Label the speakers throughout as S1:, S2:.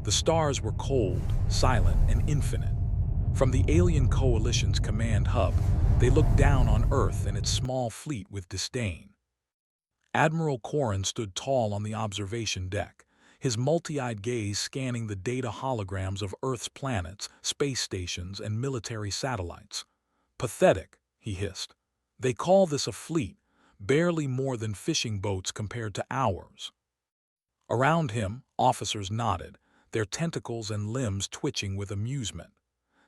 S1: The stars were cold, silent, and infinite. From the alien coalition's command hub, they looked down on Earth and its small fleet with disdain. Admiral Corrin stood tall on the observation deck, his multi-eyed gaze scanning the data holograms of Earth's planets, space stations, and military satellites. "Pathetic," he hissed. "They call this a fleet, barely more than fishing boats compared to ours." Around him, officers nodded, their tentacles and limbs twitching with amusement.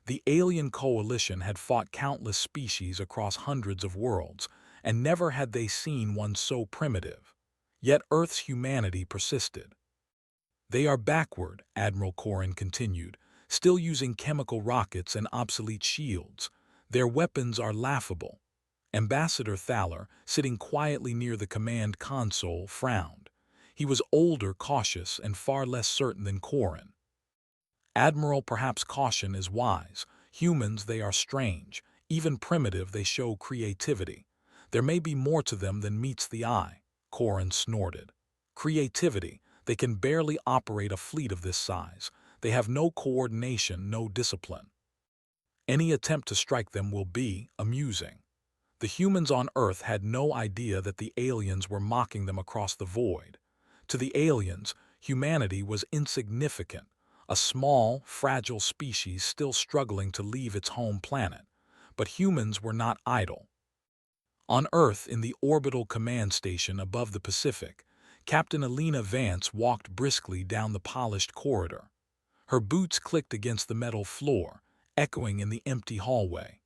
S1: The alien coalition had fought countless species across hundreds of worlds, and never had they seen one so primitive. Yet Earth's humanity persisted. "They are backward," Admiral Corrin continued, "still using chemical rockets and obsolete shields. Their weapons are laughable." Ambassador Thaler, sitting quietly near the command console, frowned. He was older, cautious, and far less certain than Corrin. "Admiral, perhaps caution is wise. Humans, they are strange. Even primitive, they show creativity. There may be more to them than meets the eye." Corrin snorted. "Creativity? They can barely operate a fleet of this size. They have no coordination, no discipline. Any attempt to strike them will be amusing." The humans on Earth had no idea that the aliens were mocking them across the void. To the aliens, humanity was insignificant, a small, fragile species still struggling to leave its home planet. But humans were not idle. On Earth, in the orbital command station above the Pacific, Captain Alina Vance walked briskly down the polished corridor. Her boots clicked against the metal floor, echoing in the empty hallway.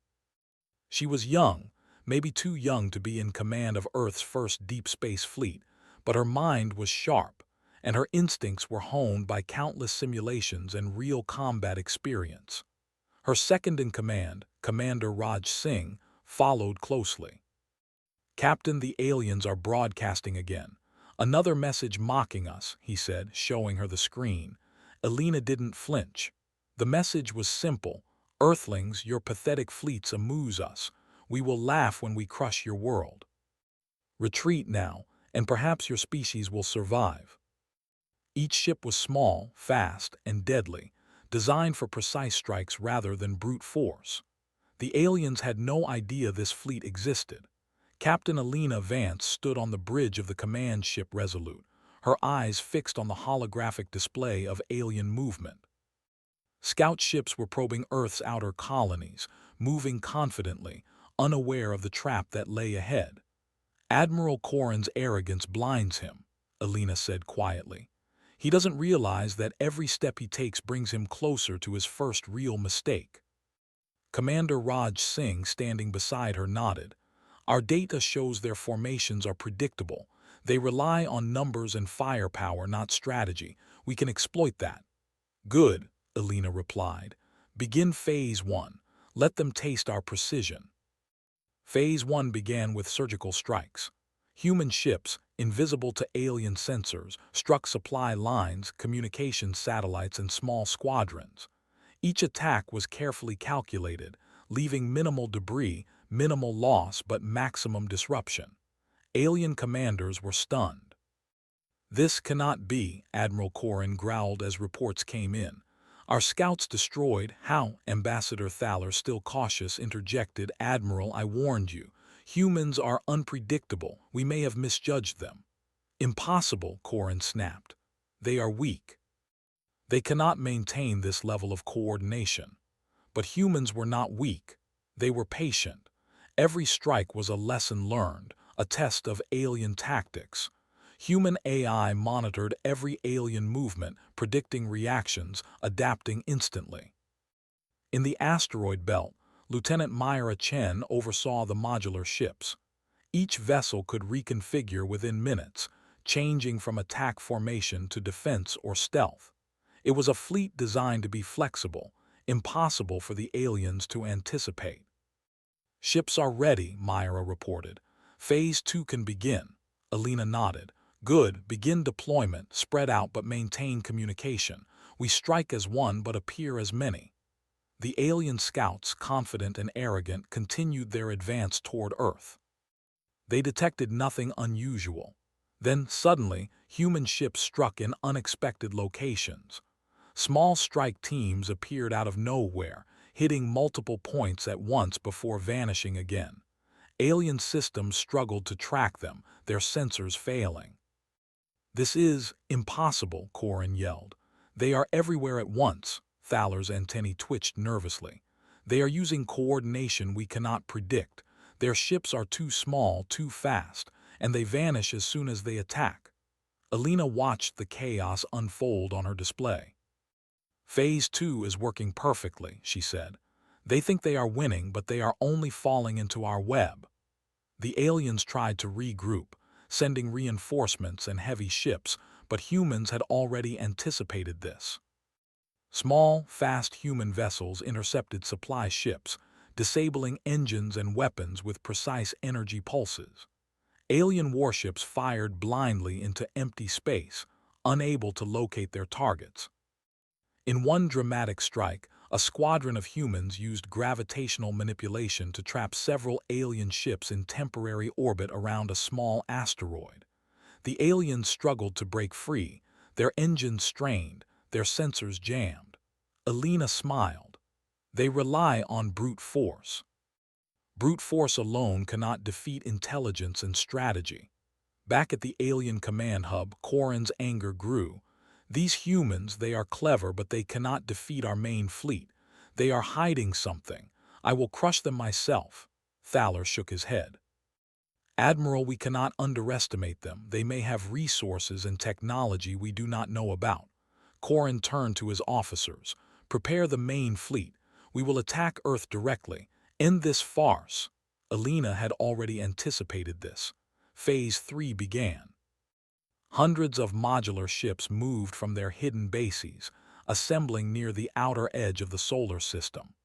S1: She was young, maybe too young to be in command of Earth's first deep space fleet, but her mind was sharp, and her instincts were honed by countless simulations and real combat experience. Her second-in-command, Commander Raj Singh, followed closely. "Captain, the aliens are broadcasting again. Another message mocking us," he said, showing her the screen. Alina didn't flinch. The message was simple. "Earthlings, your pathetic fleets amuse us. We will laugh when we crush your world. Retreat now, and perhaps your species will survive." Each ship was small, fast, and deadly, designed for precise strikes rather than brute force. The aliens had no idea this fleet existed. Captain Alina Vance stood on the bridge of the command ship Resolute, her eyes fixed on the holographic display of alien movement. Scout ships were probing Earth's outer colonies, moving confidently, unaware of the trap that lay ahead. "Admiral Corrin's arrogance blinds him," Alina said quietly. "He doesn't realize that every step he takes brings him closer to his first real mistake." Commander Raj Singh, standing beside her, nodded. "Our data shows their formations are predictable. They rely on numbers and firepower, not strategy. We can exploit that." "Good," Alina replied. "Begin Phase 1. Let them taste our precision." Phase 1 began with surgical strikes. Human ships, invisible to alien sensors, struck supply lines, communication satellites, and small squadrons. Each attack was carefully calculated, leaving minimal debris, minimal loss, but maximum disruption. Alien commanders were stunned. "This cannot be," Admiral Corrin growled as reports came in. "Our scouts destroyed." "How?" Ambassador Thaler, still cautious, interjected. "Admiral, I warned you. Humans are unpredictable. We may have misjudged them." "Impossible," Corrin snapped. "They are weak. They cannot maintain this level of coordination." But humans were not weak. They were patient. Every strike was a lesson learned, a test of alien tactics. Human AI monitored every alien movement, predicting reactions, adapting instantly. In the asteroid belt, Lieutenant Myra Chen oversaw the modular ships. Each vessel could reconfigure within minutes, changing from attack formation to defense or stealth. It was a fleet designed to be flexible, impossible for the aliens to anticipate. "Ships are ready," Myra reported. "Phase 2 can begin." Alina nodded. "Good, begin deployment, spread out but maintain communication. We strike as one but appear as many." The alien scouts, confident and arrogant, continued their advance toward Earth. They detected nothing unusual. Then, suddenly, human ships struck in unexpected locations. Small strike teams appeared out of nowhere, hitting multiple points at once before vanishing again. Alien systems struggled to track them, their sensors failing. "This is impossible," Corin yelled. "They are everywhere at once." Thaler's antennae twitched nervously. "They are using coordination we cannot predict. Their ships are too small, too fast, and they vanish as soon as they attack." Alina watched the chaos unfold on her display. "Phase 2 is working perfectly," she said. "They think they are winning, but they are only falling into our web." The aliens tried to regroup, sending reinforcements and heavy ships, but humans had already anticipated this. Small, fast human vessels intercepted supply ships, disabling engines and weapons with precise energy pulses. Alien warships fired blindly into empty space, unable to locate their targets. In one dramatic strike, a squadron of humans used gravitational manipulation to trap several alien ships in temporary orbit around a small asteroid. The aliens struggled to break free, their engines strained, their sensors jammed. Alina smiled. "They rely on brute force. Brute force alone cannot defeat intelligence and strategy." Back at the alien command hub, Corin's anger grew. "These humans, they are clever, but they cannot defeat our main fleet. They are hiding something. I will crush them myself." Thaler shook his head. "Admiral, we cannot underestimate them. They may have resources and technology we do not know about." Corin turned to his officers. "Prepare the main fleet. We will attack Earth directly. End this farce." Alina had already anticipated this. Phase 3 began. Hundreds of modular ships moved from their hidden bases, assembling near the outer edge of the solar system.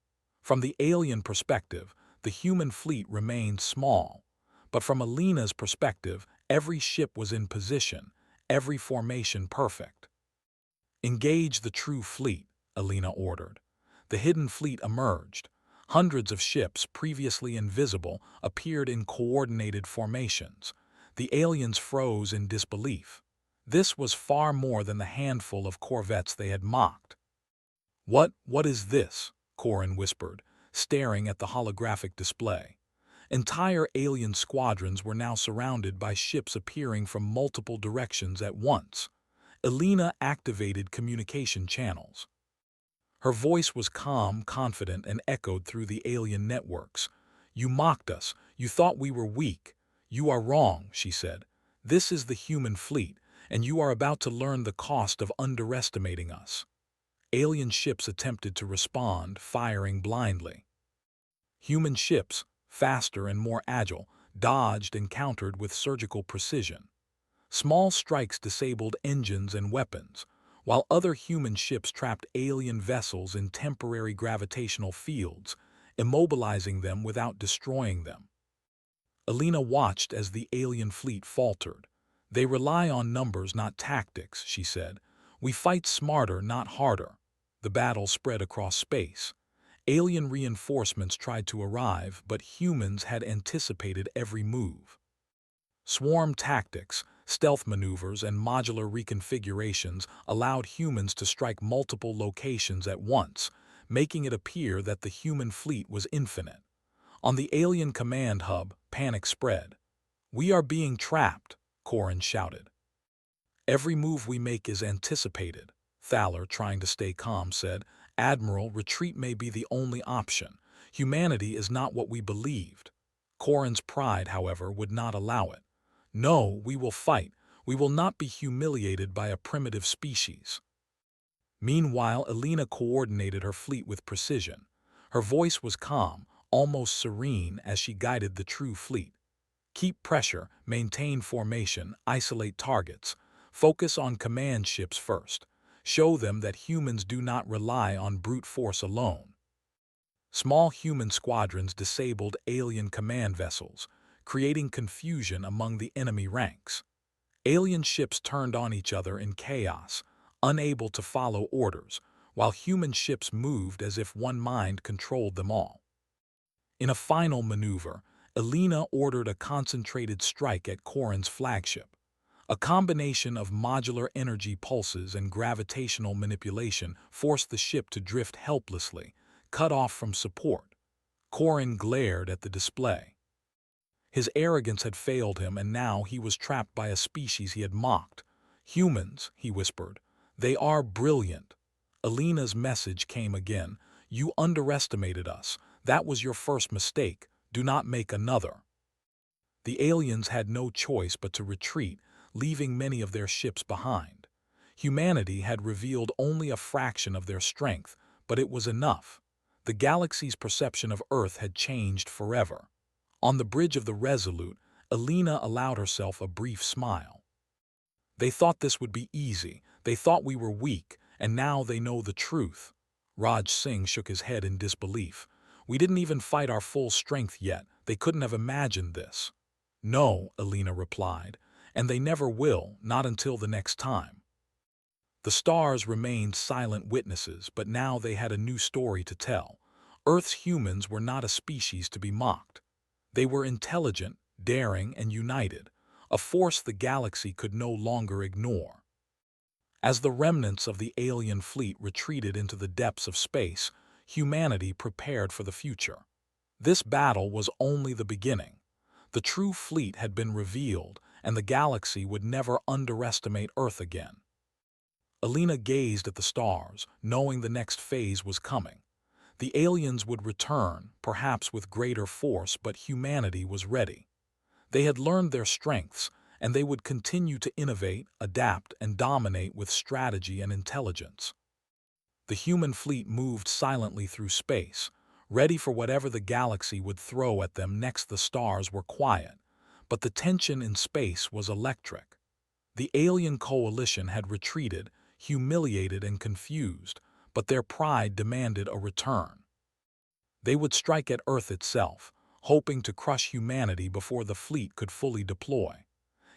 S1: From the alien perspective, the human fleet remained small. But from Alina's perspective, every ship was in position, every formation perfect. "Engage the true fleet," Alina ordered. The hidden fleet emerged. Hundreds of ships, previously invisible, appeared in coordinated formations. The aliens froze in disbelief. This was far more than the handful of corvettes they had mocked. What is this?" Corin whispered, staring at the holographic display. Entire alien squadrons were now surrounded by ships appearing from multiple directions at once. Alina activated communication channels. Her voice was calm, confident, and echoed through the alien networks. "You mocked us. You thought we were weak. You are wrong," she said. "This is the human fleet, and you are about to learn the cost of underestimating us." Alien ships attempted to respond, firing blindly. Human ships, faster and more agile, dodged and countered with surgical precision. Small strikes disabled engines and weapons, while other human ships trapped alien vessels in temporary gravitational fields, immobilizing them without destroying them. Alina watched as the alien fleet faltered. "They rely on numbers, not tactics," she said. "We fight smarter, not harder." The battle spread across space. Alien reinforcements tried to arrive, but humans had anticipated every move. Swarm tactics, stealth maneuvers, and modular reconfigurations allowed humans to strike multiple locations at once, making it appear that the human fleet was infinite. On the alien command hub, panic spread. "We are being trapped," Corin shouted. "Every move we make is anticipated," Thaler, trying to stay calm, said. "Admiral, retreat may be the only option. Humanity is not what we believed." Corin's pride, however, would not allow it. "No, we will fight. We will not be humiliated by a primitive species." Meanwhile, Alina coordinated her fleet with precision. Her voice was calm, almost serene, as she guided the true fleet. "Keep pressure, maintain formation, isolate targets. Focus on command ships first. Show them that humans do not rely on brute force alone." Small human squadrons disabled alien command vessels, creating confusion among the enemy ranks. Alien ships turned on each other in chaos, unable to follow orders, while human ships moved as if one mind controlled them all. In a final maneuver, Alina ordered a concentrated strike at Corin's flagship. A combination of modular energy pulses and gravitational manipulation forced the ship to drift helplessly, cut off from support. Corin glared at the display. His arrogance had failed him, and now he was trapped by a species he had mocked. "Humans," he whispered. "They are brilliant." Alina's message came again. "You underestimated us. That was your first mistake. Do not make another." The aliens had no choice but to retreat, leaving many of their ships behind. Humanity had revealed only a fraction of their strength, but it was enough. The galaxy's perception of Earth had changed forever. On the bridge of the Resolute, Alina allowed herself a brief smile. "They thought this would be easy. They thought we were weak, and now they know the truth." Raj Singh shook his head in disbelief. "We didn't even fight our full strength yet. They couldn't have imagined this." "No," Alina replied, "and they never will, not until the next time." The stars remained silent witnesses, but now they had a new story to tell. Earth's humans were not a species to be mocked. They were intelligent, daring, and united, a force the galaxy could no longer ignore. As the remnants of the alien fleet retreated into the depths of space, humanity prepared for the future. This battle was only the beginning. The true fleet had been revealed, and the galaxy would never underestimate Earth again. Alina gazed at the stars, knowing the next phase was coming. The aliens would return, perhaps with greater force, but humanity was ready. They had learned their strengths, and they would continue to innovate, adapt, and dominate with strategy and intelligence. The human fleet moved silently through space, ready for whatever the galaxy would throw at them next. The stars were quiet, but the tension in space was electric. The alien coalition had retreated, humiliated and confused, but their pride demanded a return. They would strike at Earth itself, hoping to crush humanity before the fleet could fully deploy.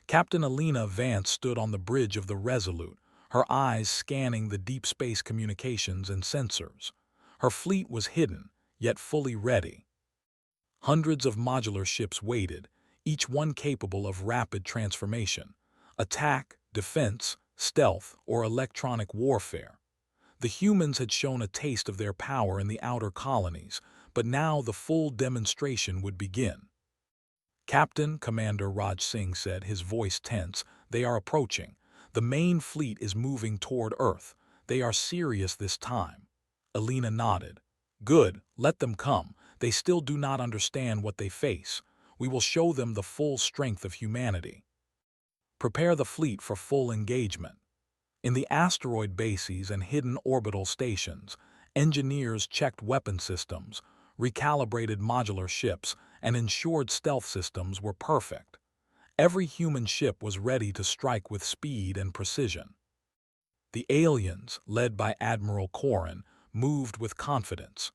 S1: Captain Alina Vance stood on the bridge of the Resolute, her eyes scanning the deep space communications and sensors. Her fleet was hidden, yet fully ready. Hundreds of modular ships waited, each one capable of rapid transformation: attack, defense, stealth, or electronic warfare. The humans had shown a taste of their power in the outer colonies, but now the full demonstration would begin. "Captain," Commander Raj Singh said, his voice tense, "they are approaching. The main fleet is moving toward Earth. They are serious this time." Alina nodded. "Good, let them come. They still do not understand what they face. We will show them the full strength of humanity." Prepare the fleet for full engagement. In the asteroid bases and hidden orbital stations, engineers checked weapon systems, recalibrated modular ships, and ensured stealth systems were perfect. Every human ship was ready to strike with speed and precision. The aliens, led by Admiral Corin, moved with confidence.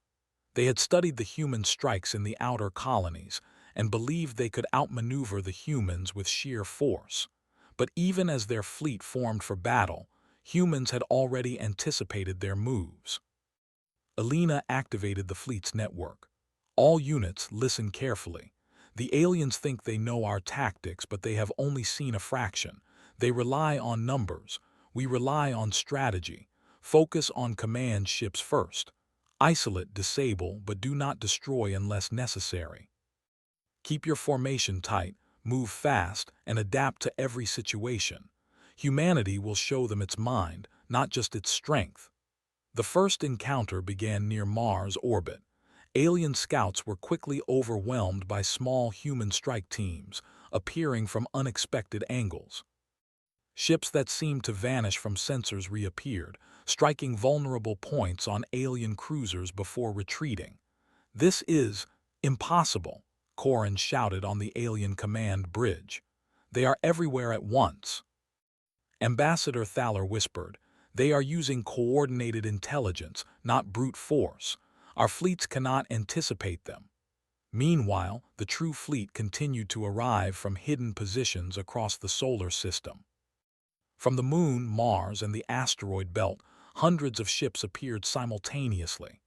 S1: They had studied the human strikes in the outer colonies and believed they could outmaneuver the humans with sheer force. But even as their fleet formed for battle, humans had already anticipated their moves. Alina activated the fleet's network. "All units, listen carefully. The aliens think they know our tactics, but they have only seen a fraction. They rely on numbers. We rely on strategy. Focus on command ships first. Isolate, disable, but do not destroy unless necessary. Keep your formation tight, move fast, and adapt to every situation. Humanity will show them its mind, not just its strength." The first encounter began near Mars' orbit. Alien scouts were quickly overwhelmed by small human strike teams, appearing from unexpected angles. Ships that seemed to vanish from sensors reappeared, striking vulnerable points on alien cruisers before retreating. "This is impossible," Corin shouted on the alien command bridge. "They are everywhere at once." Ambassador Thaler whispered, "They are using coordinated intelligence, not brute force. Our fleets cannot anticipate them." Meanwhile, the true fleet continued to arrive from hidden positions across the solar system. From the Moon, Mars, and the asteroid belt, hundreds of ships appeared simultaneously.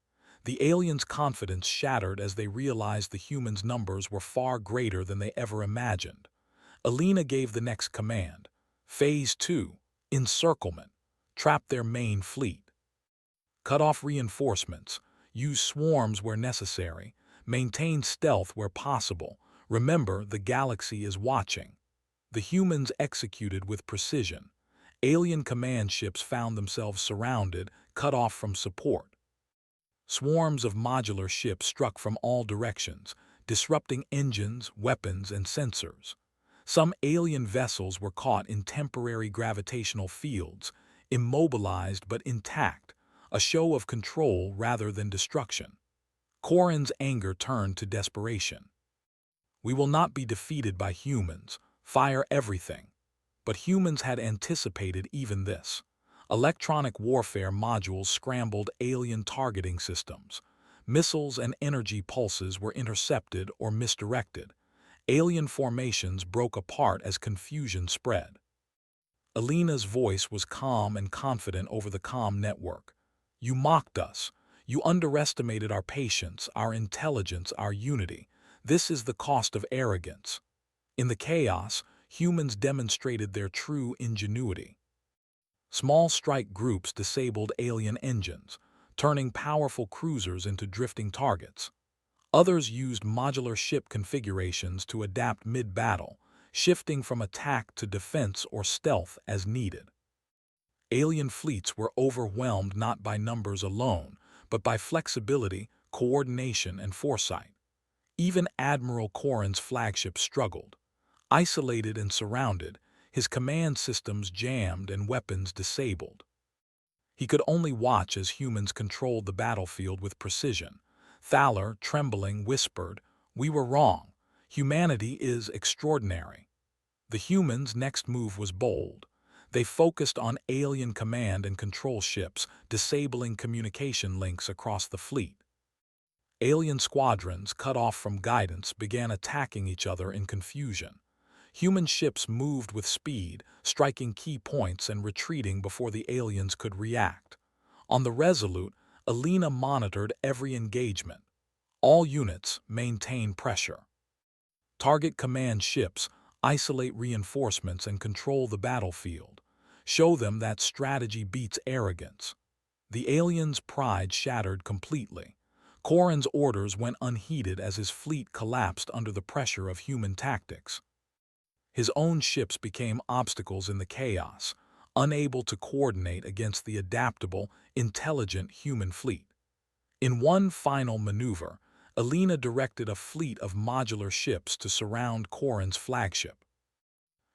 S1: The aliens' confidence shattered as they realized the humans' numbers were far greater than they ever imagined. Alina gave the next command: Phase 2. Encirclement. Trap their main fleet. Cut off reinforcements. Use swarms where necessary. Maintain stealth where possible. Remember, the galaxy is watching. The humans executed with precision. Alien command ships found themselves surrounded, cut off from support. Swarms of modular ships struck from all directions, disrupting engines, weapons, and sensors. Some alien vessels were caught in temporary gravitational fields, immobilized but intact, a show of control rather than destruction. Corrin's anger turned to desperation. We will not be defeated by humans. Fire everything. But humans had anticipated even this. Electronic warfare modules scrambled alien targeting systems. Missiles and energy pulses were intercepted or misdirected. Alien formations broke apart as confusion spread. Alina's voice was calm and confident over the comm network. You mocked us. You underestimated our patience, our intelligence, our unity. This is the cost of arrogance. In the chaos, humans demonstrated their true ingenuity. Small strike groups disabled alien engines, turning powerful cruisers into drifting targets. Others used modular ship configurations to adapt mid-battle, shifting from attack to defense or stealth as needed. Alien fleets were overwhelmed not by numbers alone, but by flexibility, coordination, and foresight. Even Admiral Corrin's flagship struggled. Isolated and surrounded, his command systems jammed and weapons disabled. He could only watch as humans controlled the battlefield with precision. Thaler, trembling, whispered, "We were wrong. Humanity is extraordinary." The humans' next move was bold. They focused on alien command and control ships, disabling communication links across the fleet. Alien squadrons, cut off from guidance, began attacking each other in confusion. Human ships moved with speed, striking key points and retreating before the aliens could react. On the Resolute, Alina monitored every engagement. All units maintain pressure. Target command ships, isolate reinforcements and control the battlefield. Show them that strategy beats arrogance. The aliens' pride shattered completely. Corrin's orders went unheeded as his fleet collapsed under the pressure of human tactics. His own ships became obstacles in the chaos, unable to coordinate against the adaptable, intelligent human fleet. In one final maneuver, Alina directed a fleet of modular ships to surround Corrin's flagship.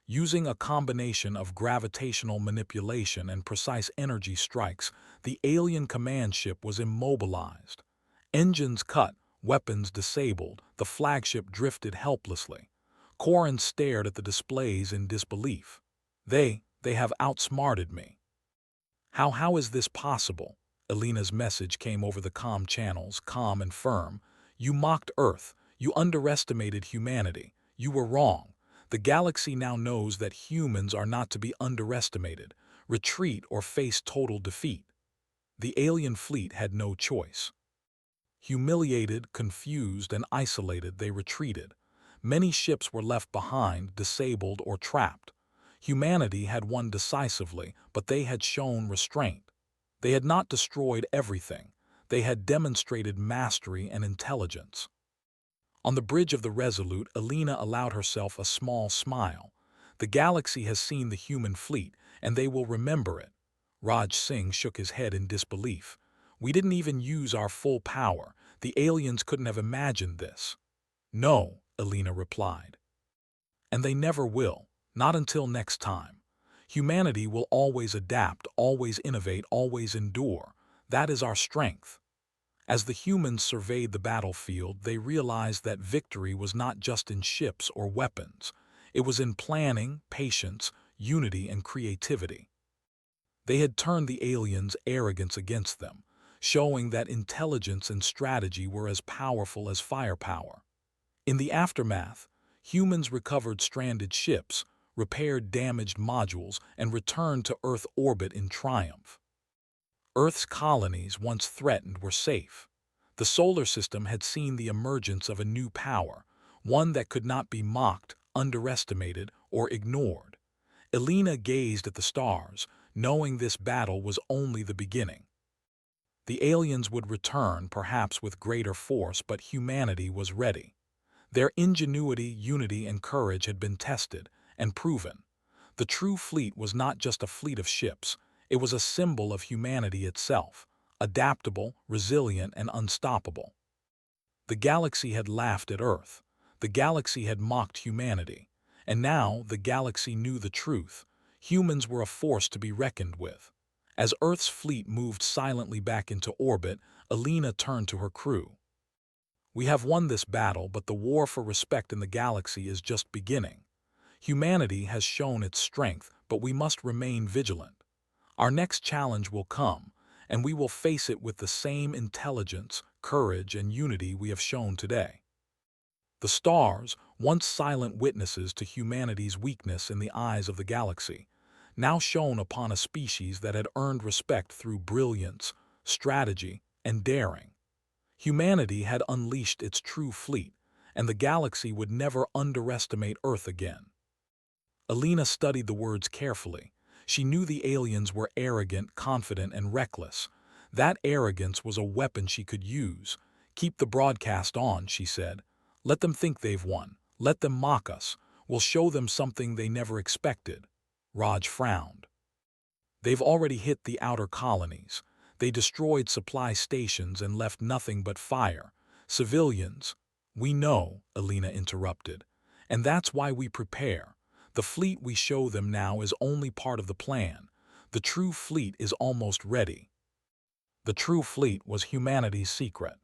S1: Using a combination of gravitational manipulation and precise energy strikes, the alien command ship was immobilized. Engines cut, weapons disabled, the flagship drifted helplessly. Corrin stared at the displays in disbelief. They have outsmarted me. How is this possible? Alina's message came over the comm channels, calm and firm. You mocked Earth. You underestimated humanity. You were wrong. The galaxy now knows that humans are not to be underestimated. Retreat or face total defeat. The alien fleet had no choice. Humiliated, confused, and isolated, they retreated. Many ships were left behind, disabled or trapped. Humanity had won decisively, but they had shown restraint. They had not destroyed everything. They had demonstrated mastery and intelligence. On the bridge of the Resolute, Alina allowed herself a small smile. The galaxy has seen the human fleet, and they will remember it. Raj Singh shook his head in disbelief. We didn't even use our full power. The aliens couldn't have imagined this. No, Alina replied. And they never will, not until next time. Humanity will always adapt, always innovate, always endure. That is our strength. As the humans surveyed the battlefield, they realized that victory was not just in ships or weapons. It was in planning, patience, unity, and creativity. They had turned the aliens' arrogance against them, showing that intelligence and strategy were as powerful as firepower. In the aftermath, humans recovered stranded ships, repaired damaged modules, and returned to Earth orbit in triumph. Earth's colonies, once threatened, were safe. The solar system had seen the emergence of a new power, one that could not be mocked, underestimated, or ignored. Elena gazed at the stars, knowing this battle was only the beginning. The aliens would return, perhaps with greater force, but humanity was ready. Their ingenuity, unity, and courage had been tested and proven. The true fleet was not just a fleet of ships, it was a symbol of humanity itself, adaptable, resilient, and unstoppable. The galaxy had laughed at Earth. The galaxy had mocked humanity. And now the galaxy knew the truth. Humans were a force to be reckoned with. As Earth's fleet moved silently back into orbit, Elena turned to her crew. "We have won this battle, but the war for respect in the galaxy is just beginning. Humanity has shown its strength, but we must remain vigilant. Our next challenge will come, and we will face it with the same intelligence, courage, and unity we have shown today." The stars, once silent witnesses to humanity's weakness in the eyes of the galaxy, now shone upon a species that had earned respect through brilliance, strategy, and daring. Humanity had unleashed its true fleet, and the galaxy would never underestimate Earth again. Elena studied the words carefully. She knew the aliens were arrogant, confident, and reckless. That arrogance was a weapon she could use. "Keep the broadcast on," she said. "Let them think they've won. Let them mock us. We'll show them something they never expected." Raj frowned. "They've already hit the outer colonies. They destroyed supply stations and left nothing but fire. Civilians—" "We know," Elena interrupted. "And that's why we prepare. The fleet we show them now is only part of the plan. The true fleet is almost ready." The true fleet was humanity's secret.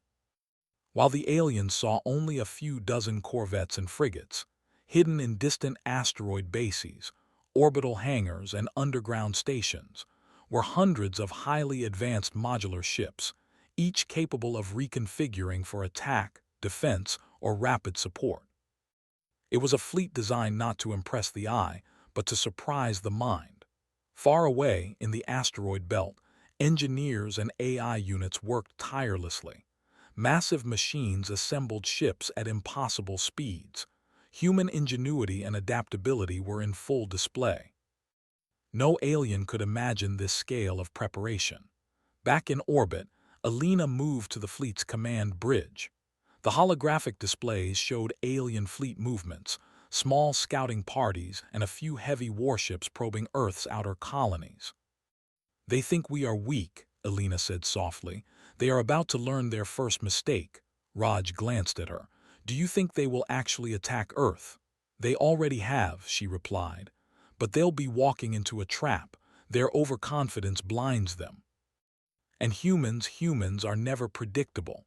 S1: While the aliens saw only a few dozen corvettes and frigates, hidden in distant asteroid bases, orbital hangars, and underground stations, were hundreds of highly advanced modular ships, each capable of reconfiguring for attack, defense, or rapid support. It was a fleet designed not to impress the eye, but to surprise the mind. Far away in the asteroid belt, engineers and AI units worked tirelessly. Massive machines assembled ships at impossible speeds. Human ingenuity and adaptability were in full display. No alien could imagine this scale of preparation. Back in orbit, Elena moved to the fleet's command bridge. The holographic displays showed alien fleet movements, small scouting parties, and a few heavy warships probing Earth's outer colonies. "They think we are weak," Elena said softly. "They are about to learn their first mistake." Raj glanced at her. "Do you think they will actually attack Earth?" "They already have," she replied. "But they'll be walking into a trap. Their overconfidence blinds them. And humans are never predictable."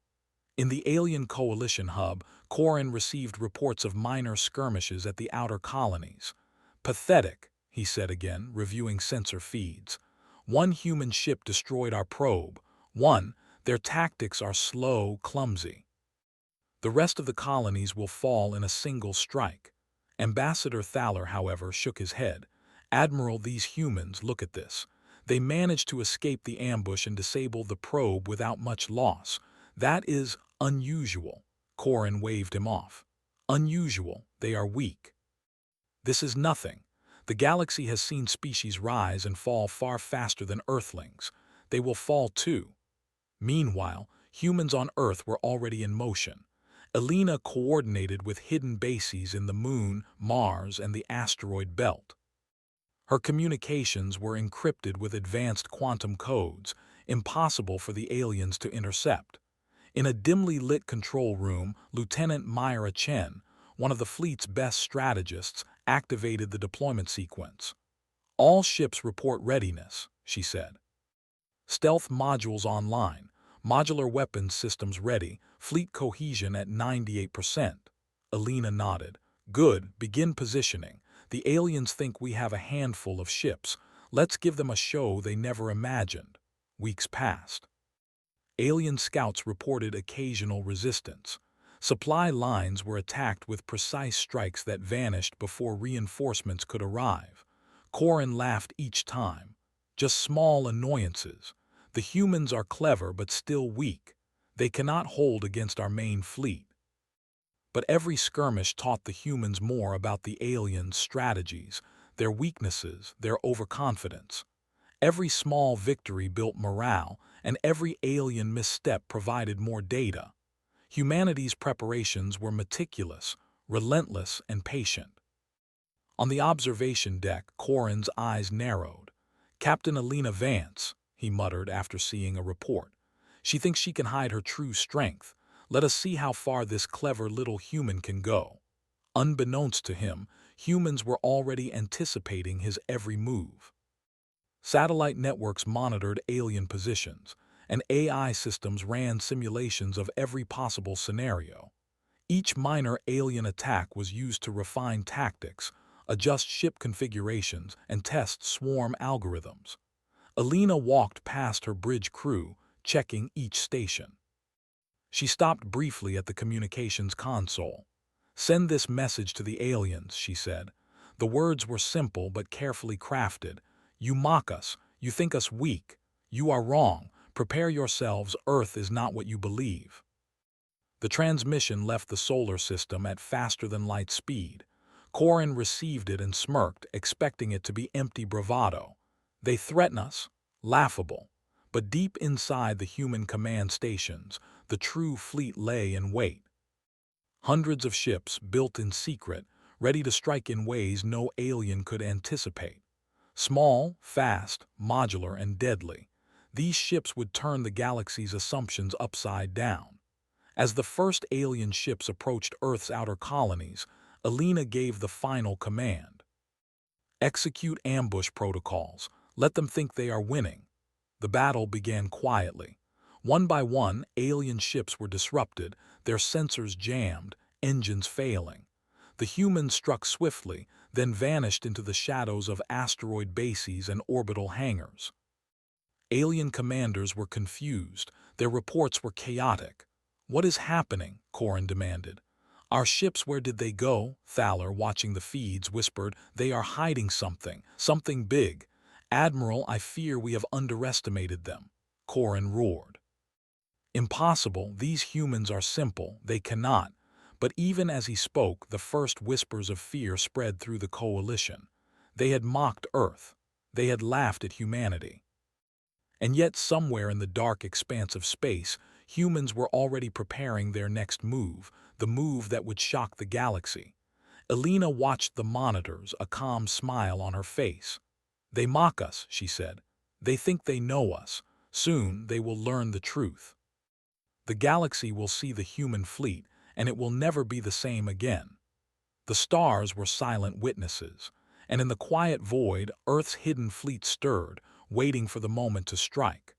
S1: In the alien coalition hub, Corin received reports of minor skirmishes at the outer colonies. "Pathetic," he said again, reviewing sensor feeds. "One human ship destroyed our probe. One, their tactics are slow, clumsy. The rest of the colonies will fall in a single strike." Ambassador Thaler, however, shook his head. "Admiral, these humans, look at this. They managed to escape the ambush and disable the probe without much loss. That is unusual." Corin waved him off. "Unusual, they are weak. This is nothing. The galaxy has seen species rise and fall far faster than Earthlings. They will fall too." Meanwhile, humans on Earth were already in motion. Elena coordinated with hidden bases in the Moon, Mars, and the asteroid belt. Her communications were encrypted with advanced quantum codes, impossible for the aliens to intercept. In a dimly lit control room, Lieutenant Myra Chen, one of the fleet's best strategists, activated the deployment sequence. "All ships report readiness," she said. "Stealth modules online, modular weapons systems ready, fleet cohesion at 98%. Elena nodded. "Good, begin positioning. The aliens think we have a handful of ships. Let's give them a show they never imagined." Weeks passed. Alien scouts reported occasional resistance. Supply lines were attacked with precise strikes that vanished before reinforcements could arrive. Corin laughed each time. "Just small annoyances. The humans are clever but still weak. They cannot hold against our main fleet." But every skirmish taught the humans more about the aliens' strategies. their weaknesses, their overconfidence. Every small victory built morale, and every alien misstep provided more data. Humanity's preparations were meticulous, relentless, and patient. On the observation deck, Corin's eyes narrowed. "Captain Alina Vance," he muttered after seeing a report. "She thinks she can hide her true strength. Let us see how far this clever little human can go." Unbeknownst to him, humans were already anticipating his every move. Satellite networks monitored alien positions, and AI systems ran simulations of every possible scenario. Each minor alien attack was used to refine tactics, adjust ship configurations, and test swarm algorithms. Alina walked past her bridge crew, checking each station. She stopped briefly at the communications console. "Send this message to the aliens," she said. The words were simple but carefully crafted. "You mock us. You think us weak. You are wrong. Prepare yourselves. Earth is not what you believe." The transmission left the solar system at faster-than-light speed. Corin received it and smirked, expecting it to be empty bravado. They threaten us? Laughable. But deep inside the human command stations, the true fleet lay in wait. Hundreds of ships, built in secret, ready to strike in ways no alien could anticipate. Small, fast, modular, and deadly, these ships would turn the galaxy's assumptions upside down. As the first alien ships approached Earth's outer colonies, Alina gave the final command. "Execute ambush protocols. Let them think they are winning." The battle began quietly. One by one, alien ships were disrupted, their sensors jammed, engines failing. The humans struck swiftly, then vanished into the shadows of asteroid bases and orbital hangars. Alien commanders were confused, their reports were chaotic. "What is happening?" Corin demanded. "Our ships, where did they go?" Thaler, watching the feeds, whispered. "They are hiding something, something big. Admiral, I fear we have underestimated them." Corin roared. "Impossible, these humans are simple, they cannot." But even as he spoke, the first whispers of fear spread through the coalition. They had mocked Earth. They had laughed at humanity. And yet somewhere in the dark expanse of space, humans were already preparing their next move, the move that would shock the galaxy. Alina watched the monitors, a calm smile on her face. "They mock us," she said. "They think they know us. Soon they will learn the truth. The galaxy will see the human fleet, and it will never be the same again." The stars were silent witnesses, and in the quiet void, Earth's hidden fleet stirred, waiting for the moment to strike.